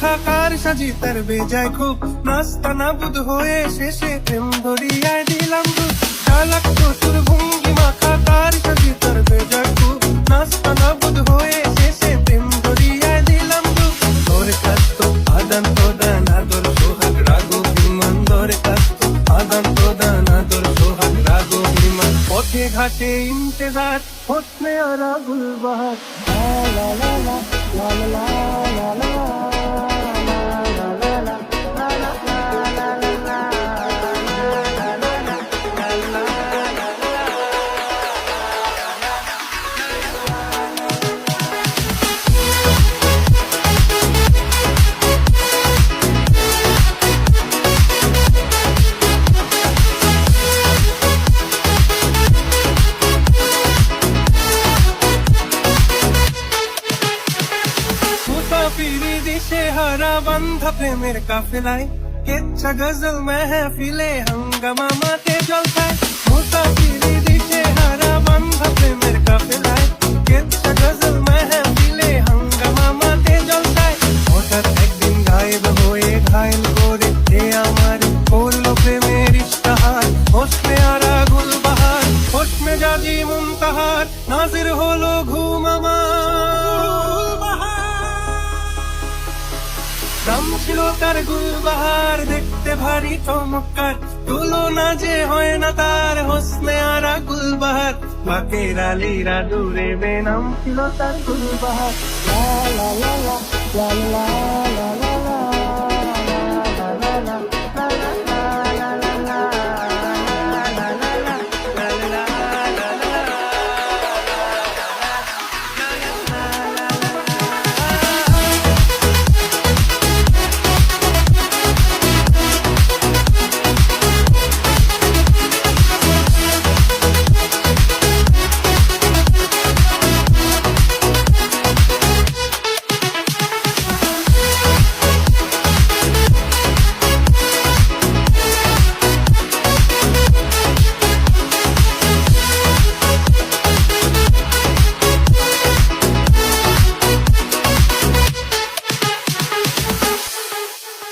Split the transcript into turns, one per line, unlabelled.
খাকার সাজি তার বেজায় খুব নাস্তা নাবুদ হয়ে শেষে প্রেম ধরিয়ায় দিলাম দুধ। চালাক চতুর ভঙ্গি মাখা কার সাজি তার বেজায় খুব নাস্তা নাবুদ হয়ে শেষে প্রেম ধরিয়ায় দিলাম দুধ। দরখাস্ত আদান প্রদান আদর সোহাগ রাগ অভিমান, দরখাস্ত আদান প্রদান আদর সোহাগ রাগ অভিমান, পথে ঘাটে ইন্তেজার হোসনে আরা গুলবাহার। লা লা লা লা লা লা লা লা। মুসাফিরি দিশে হারা বান্ধা প্রেমের কাফেলায়, কেচ্ছা গজল মেহফিলে হাঙ্গামা মাতে জলসায়। মুসাফিরি দিশে হারা বান্ধা প্রেমের কাফেলায়, কেচ্ছা গজল মেহফিলে হাঙ্গামা মাতে জলসায়। হঠাৎ একদিন গায়েব হয়ে ঘায়ল করে এ আমার করলো প্রেমের ইশতেহার, হোসনে আরা গুলবাহার, হোসমে জাজি মুনতাহার, নাজির হলো ঘুম আমার। নাম ছিল তার গুলবাহার, দেখতে ভারী চমৎকার, তুলনা যে হয় না তার, হোসনে আরা গুলবাহার। বাকের আলীরা দূরে বেনাম ছিল তার গুলবাহার। লা লা লা লা লা লা লা লা।